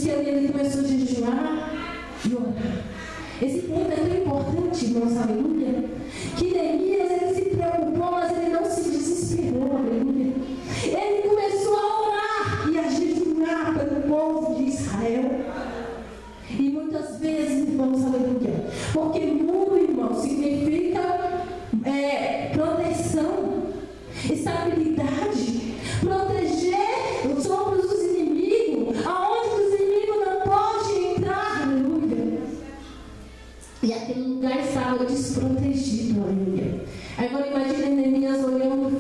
diz que ele começou a jejuar e orar. Esse ponto é tão importante, irmãos, aleluia, que Neemias, ele se preocupou, mas ele não se desesperou, aleluia. Ele começou a orar e a jejuar pelo povo de Israel. E muitas vezes, irmãos, aleluia, porque muro, irmão, significa proteção, estabilidade, proteger os ombros dos inimigos, aonde os inimigos não podem entrar, aleluia. E aquele lugar estava desprotegido, aleluia. Agora imagina Neemias olhando,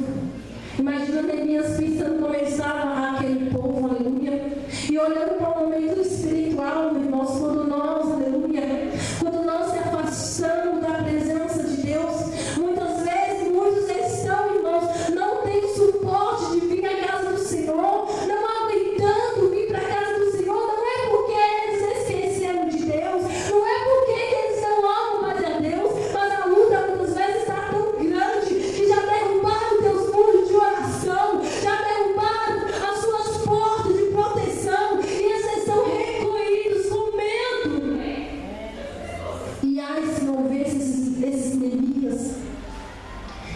imagina Neemias pensando começar aquele povo, aleluia, e olhando para o momento espiritual, irmãos, quando nós, aleluia, quando nós se afastamos da presença de Deus, muitas vezes, muitos estão, irmãos, não têm suporte de vir à casa do Senhor, não aguentando vir para a casa do Senhor, não é porque eles esqueceram de Deus, não é porque eles não amam mais a Deus, mas a luta muitas vezes está tão grande que já derrubaram teus muros de oração, já derrubaram as suas portas de proteção e eles estão recolhidos com medo. E ai, se não houvesse esses Neemias,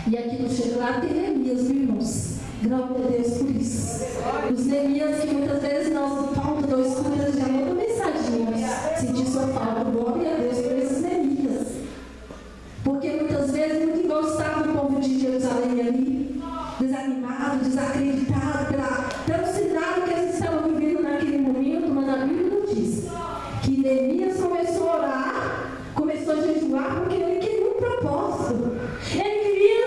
e aqui no chego lá tem Neemias, viu, irmãos? Glória a Deus por isso. Os Neemias que muitas vezes nós falta da escuta já mandam mensaginhas, sentir sua falta. Glória a Deus por esses Neemias. Porque muitas vezes muito gostava do povo de Jerusalém ali, desanimado, desacreditado pelo cenário que eles estavam vivendo naquele momento, mas a Bíblia não diz que Neemias começou a orar, começou a jejuar, porque ele queria um propósito. Ele queria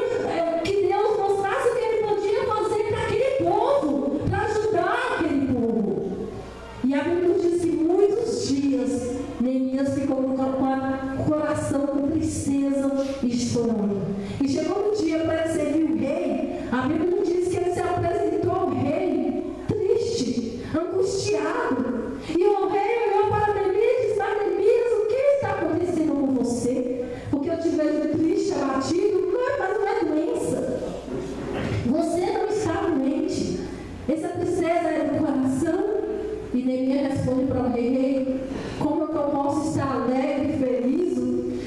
que Deus mostrasse o que ele podia fazer para aquele povo, para ajudar aquele povo. E a Bíblia diz que muitos dias Neemias ficou com o coração com tristeza e chorando. E chegou um dia para receber o rei, a Bíblia não diz que ele se apresentou ao rei triste, angustiado. E o rei olhou para Neemias e disse: mas Neemias, o que está acontecendo com você? Porque eu te vejo triste, abatido, mas não é doença. Você não está doente. Essa tristeza é do coração. E Neemias responde para o rei: como que eu posso estar alegre e feliz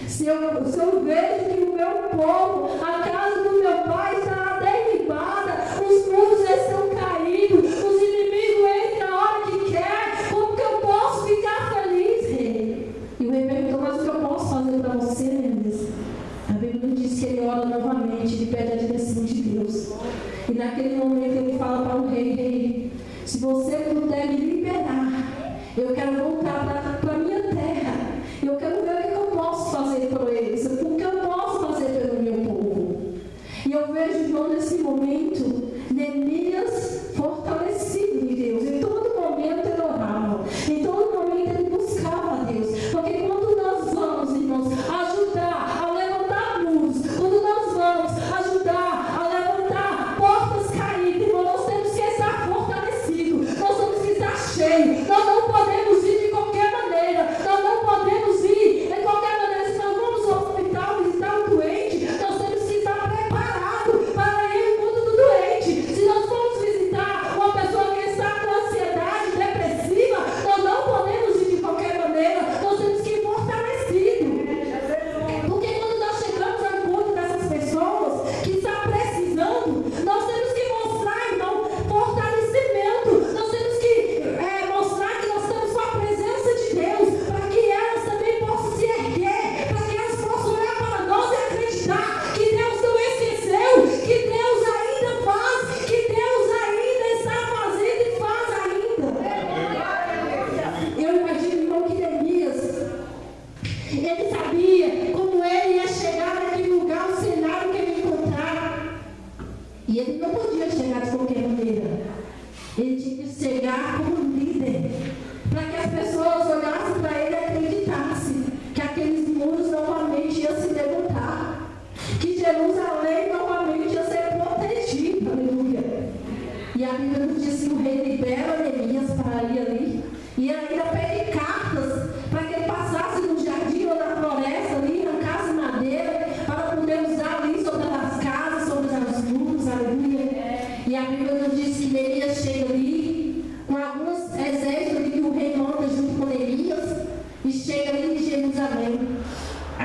se eu vejo que o meu povo, a casa do meu pai está derribada, os muros estão caídos, os inimigos entram a hora que quer, como que eu posso ficar feliz, rei? E o rei perguntou: mas o que eu posso fazer para você, Neemias? A Bíblia diz que ele ora novamente, ele pede a direção de Deus. E naquele momento ele fala para o rei: rei, se você puder me liberar, eu quero voltar para a minha terra. Eu quero ver o que eu posso fazer por eles, o que eu posso fazer pelo meu povo. E eu vejo, irmão, nesse momento, Neemias fortalecido em Deus. Em todo momento ele orava, em todo momento ele buscava a Deus. Porque quando nós vamos, irmãos, ajudar a levantar muros, quando nós vamos ajudar a levantar portas caídas, irmão, nós temos que estar fortalecidos, nós temos que estar cheios, nós não podemos ir de qualquer maneira, nós não podemos ir de qualquer maneira. Se nós vamos ao hospital visitar um doente, nós temos que estar preparados para ir no mundo do doente. Se nós formos visitar uma pessoa que está com ansiedade, depressiva, nós não podemos ir de qualquer maneira, nós temos que ir fortalecidos. Porque quando nós chegamos ao encontro dessas pessoas que estão precisando, nós temos que mostrar, irmão, fortalecimento. Nós temos que mostrar que nós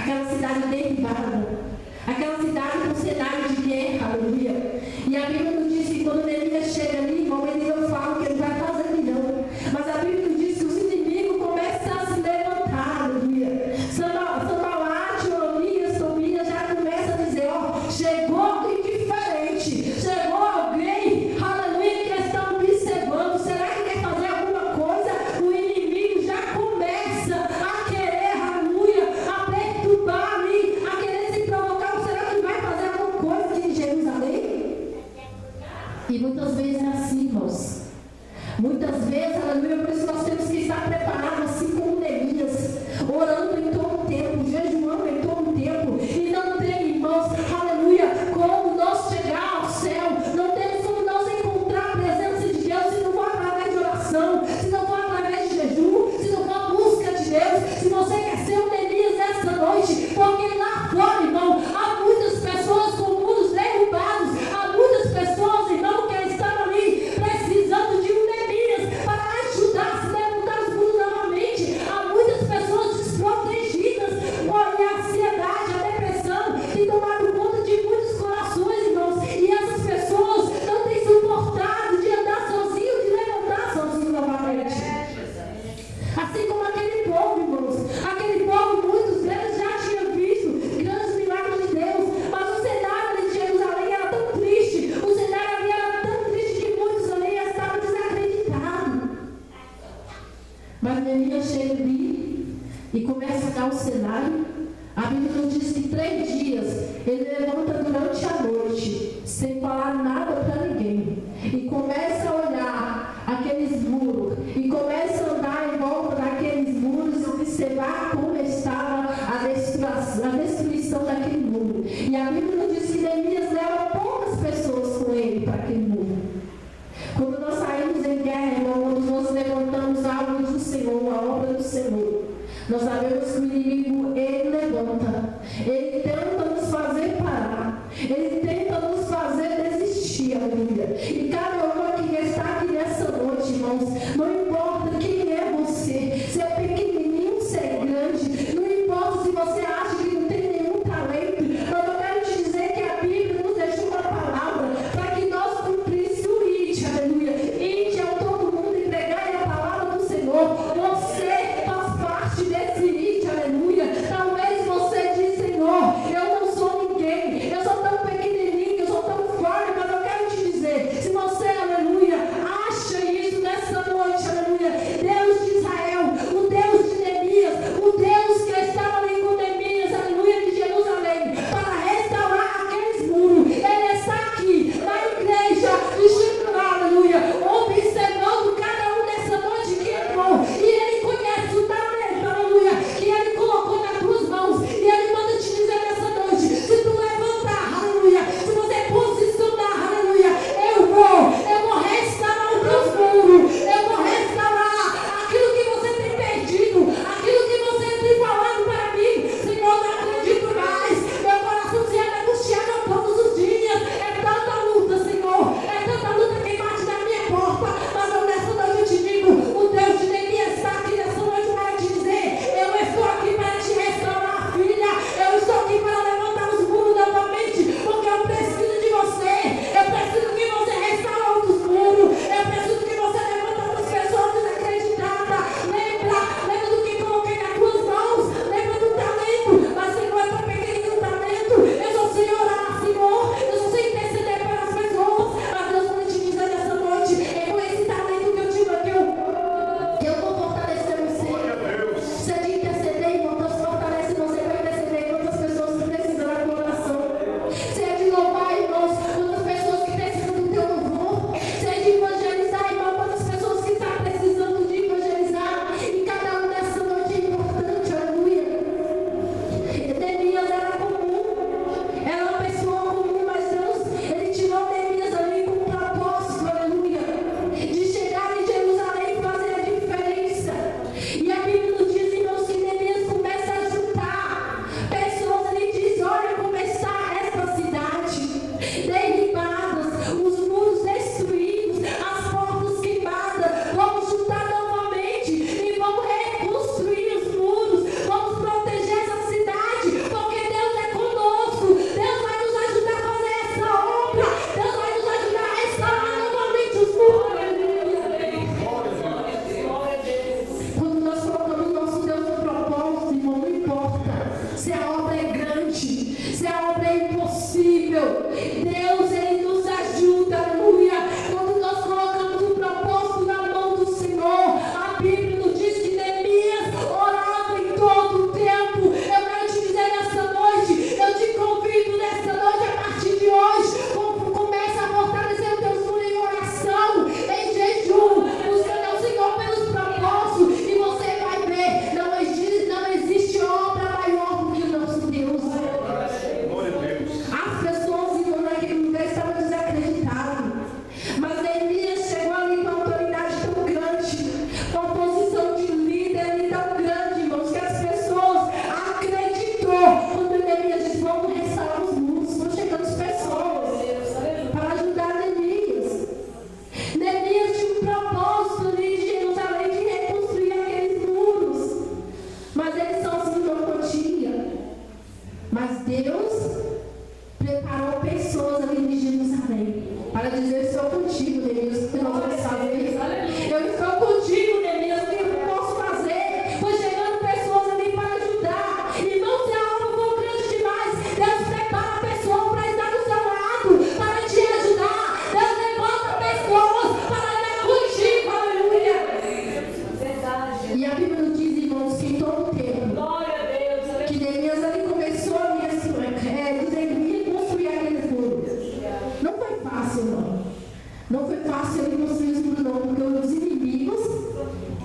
aquela cidade derribada, aquela cidade com cenário de guerra, aleluia. E a Bíblia nos diz que quando Neemias chega ali, irmão, ele não fala que ele vai fazer milhão, mas a Bíblia nos diz que os inimigos começam a se levantar, aleluia. Sanbalate, Tobias já começa a dizer, ó, chegou alguém diferente, chegou alguém, aleluia, que está observando, será que quer fazer alguma coisa? O inimigo já começa a querer, aleluia, a perturbar ali, a querer se provocar, será que vai fazer alguma coisa aqui em Jerusalém? E muitas vezes é assim, irmãos. Muitas vezes, aleluia, por isso nós temos que estar preparados, assim como Neemias, orando em todo o tempo, jejuando em todo o tempo, e não tem, irmãos, aleluia, como nós chegar ao céu, não temos como nós encontrar a presença de Deus, se não for através de oração, se não for através de jejum, se não for a busca de Deus. Se você quer ser um Neemias esta noite, porque lá fora, irmão, há muitas pessoas com muros derrubados, há muitas pessoas, irmão, que estão ali precisando de um Neemias para ajudar a se levantar os muros novamente. Há muitas pessoas desprotegidas, olha, a ansiedade, a depressão tem tomado conta de muitos corações, irmãos, e essas pessoas não têm suportado de andar sozinho, de levantar sozinho novamente. Assim como aquele povo, irmãos, aquele povo, muitos deles já tinham visto grandes milagres de Deus, mas o cenário ali de Jerusalém era tão triste, o cenário ali era tão triste que muitos ali estavam desacreditados. Mas Neemias chega ali e começa a dar o cenário. A Bíblia nos diz que 3 dias ele levanta durante a noite, sem falar nada para ninguém, e começa a olhar aqueles muros, e começa a andar em volta daqueles muros e observar como estava a destruição daquele muro. E a Bíblia nos diz que Neemias leva poucas pessoas com ele para aquele muro. Quando nós saímos em guerra, irmão, quando nós levantamos a obra do Senhor, a obra do Senhor, nós sabemos que o inimigo, ele levanta, ele tenta nos fazer parar, ele tenta nos fazer desistir, aleluia. E cada um que está aqui nessa noite, irmãos, não importa quem é você, se é pequenininho, se é grande, não importa se você acha que não tem nenhum talento, mas eu quero te dizer que a Bíblia nos deixou uma palavra para que nós cumpríssemos o ide, aleluia. Ide ao todo mundo e pregai a palavra do Senhor. Você faz parte desse ide, aleluia. Talvez você diz, Senhor, eu não sou ninguém, eu sou tão pequenininho, eu sou tão forte, mas eu quero te dizer, se você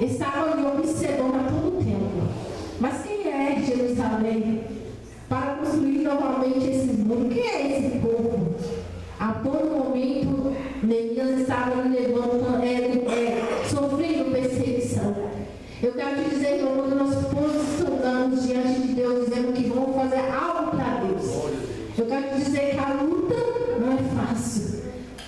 estava ali observando a todo tempo. Mas quem é Jerusalém para construir novamente esse muro? Quem é esse povo? A todo momento, Neemias estava sofrendo perseguição. Eu quero te dizer que quando nós posicionamos diante de Deus, dizendo que vamos fazer algo para Deus, eu quero te dizer que a luta não é fácil.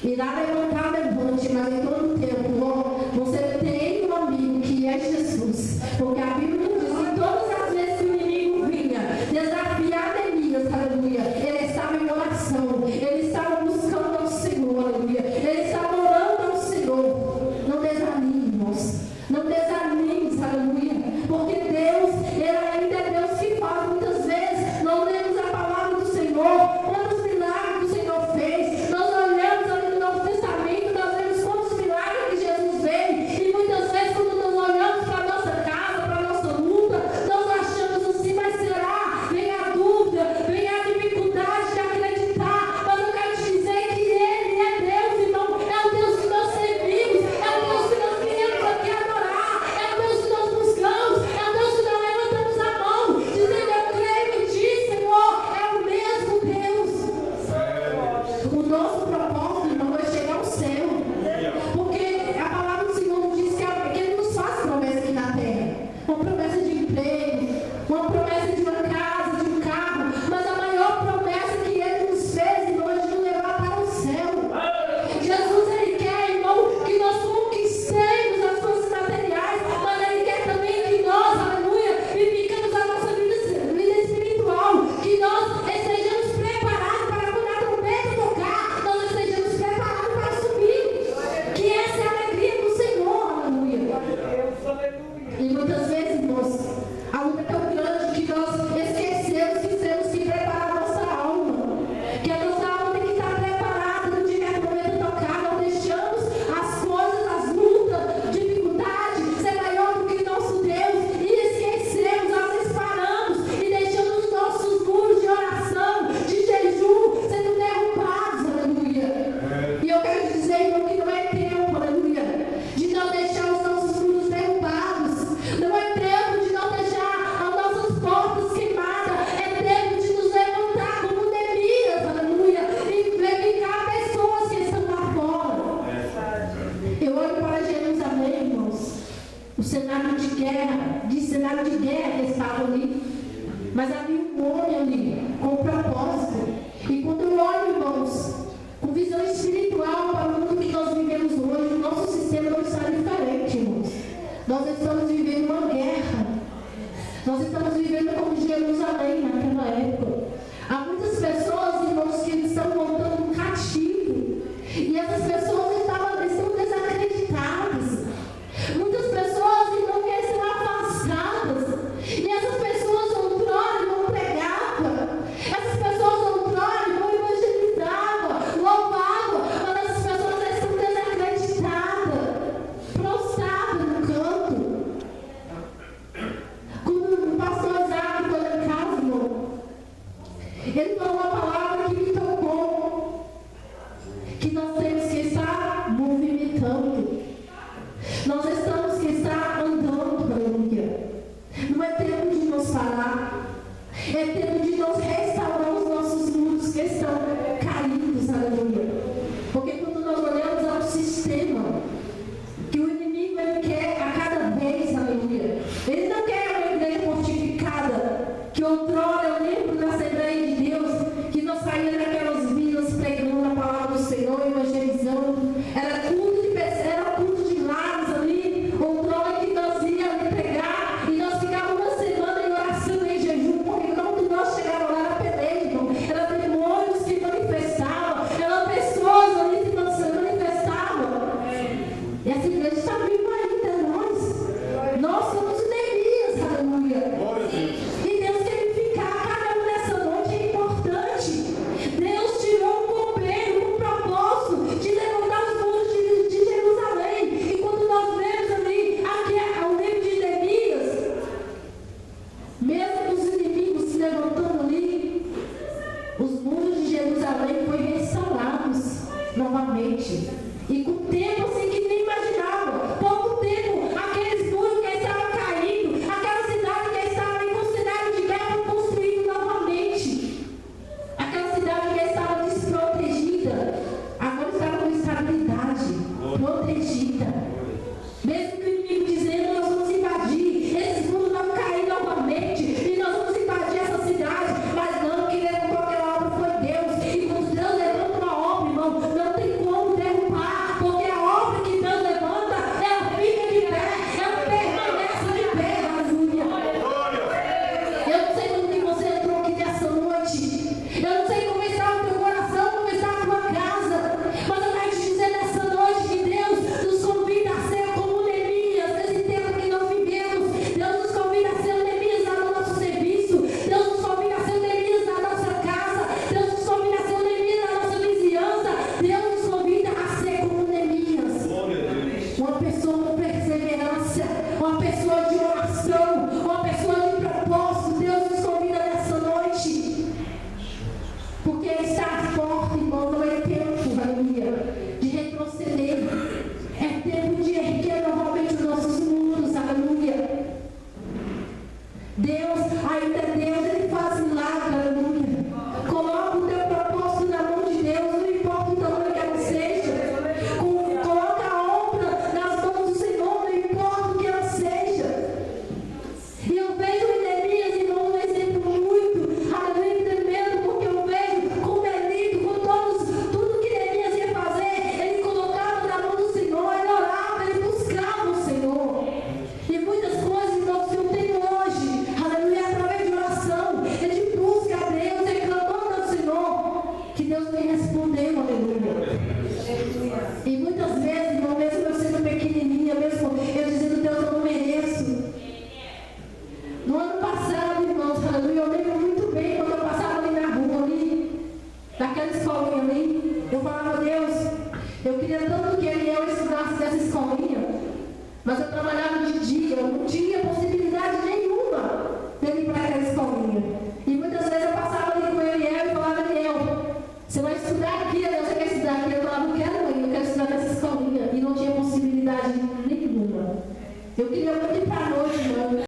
Irá levantar, levante, mas em todo tempo você tem um amigo que é Jesus. Porque a Bíblia diz que todas as vezes que o inimigo vinha desafiar Neemias, aleluia, ele estava em oração, ele estava buscando ao Senhor, aleluia, ele estava orando ao Senhor. Não desanime, irmãos, não desanime, aleluia, porque Deus, ele ainda é Deus que fala. Muitas vezes não lemos a palavra do Senhor, quantos milagres o Senhor fez, nós olhamos ali no Novo Testamento, nós vemos quantos milagres que Jesus fez, e muitas vezes quando nós olhamos para a nossa casa, para a nossa luta, nós achamos assim, mas será? Vem a dúvida, vem a dificuldade de acreditar, mas eu quero te dizer que Ele é Deus, irmão, é o Deus que nós servimos, é o Deus que nós viemos aqui adorar, é o Deus que nós buscamos, é o Deus que nós levantamos a mão, dizendo: eu creio em Ti, Senhor, é o mesmo Deus. O nosso propósito, irmão, é chegar ao céu, porque a palavra do Senhor diz que Ele nos faz promessa aqui na terra, uma promessa de emprego, uma promessa de uma casa, de um carro, mas a maior promessa que Ele nos fez, irmão, é de nos levar para o céu. Jesus, Ele quer, irmão, que nós conquistemos as coisas materiais, mas Ele quer também que nós, aleluia, vivificamos a nossa vida espiritual, que nós estejamos preparados para quando a trombeta tocar, nós estejamos preparados para subir, que essa é a alegria do Senhor, aleluia. E muitas vezes, irmãos, a luta é tão grande que nós esquecemos que temos que preparar a nossa alma, que a nossa alma tem que estar preparada no dia que a trombeta tocar. Não deixamos as coisas, as lutas, dificuldades ser maior do que nosso Deus, e esquecemos, às vezes paramos e deixamos os nossos muros de oração, de jejum sendo derrubados, aleluia. E eu quero te dizer, irmão, que não é tempo, aleluia, de não deixar os nossos muros derrubados, não é tempo de não deixar as nossas portas queimadas, é tempo de nos levantar como Neemias, aleluia, e verificar pessoas que estão lá fora. Eu olho para Jerusalém, irmãos, o cenário de guerra que estava ali, mas havia um homem ali com propósito. E quando eu olho, irmãos, com visão espiritual para o mundo que nós vivemos hoje, o nosso sistema não está diferente, irmãos. Nós estamos vivendo uma guerra. Nós estamos vivendo como Jerusalém naquela época. Há muitas pessoas, irmãos, que estão voltando um cativo. E essas pessoas estão desacreditadas. Muitas pessoas, irmãos, que estão afastadas. E essas pessoas outrora não pregavam. Essas pessoas outrora não evangelizavam, louvavam. Mas essas pessoas estão desacreditadas, prostradas no canto. Quando o pastor Isaac foi lá em casa, irmão, ele falou uma palavra que me tocou, que nós temos que estar movimentando, nós temos que estar andando, aleluia. Não é tempo de nos parar, é tempo de nós restaurar os nossos muros que estão caídos, aleluia. Porque quando nós olhamos ao sistema que o inimigo ele quer a cada vez, aleluia, ele não quer uma igreja fortificada, que outrora eu lembro da Assembleia de Deus, que nós saímos naquelas vilas pregando a palavra do Senhor, evangelizando, era culto de lares ali, outrora que nós íamos ali pregar, e nós ficávamos uma semana em oração, em jejum, porque quando nós chegávamos lá era peleja, irmão, eram demônios que manifestavam, eram pessoas ali que se manifestavam. E essa igreja está viva ainda, nós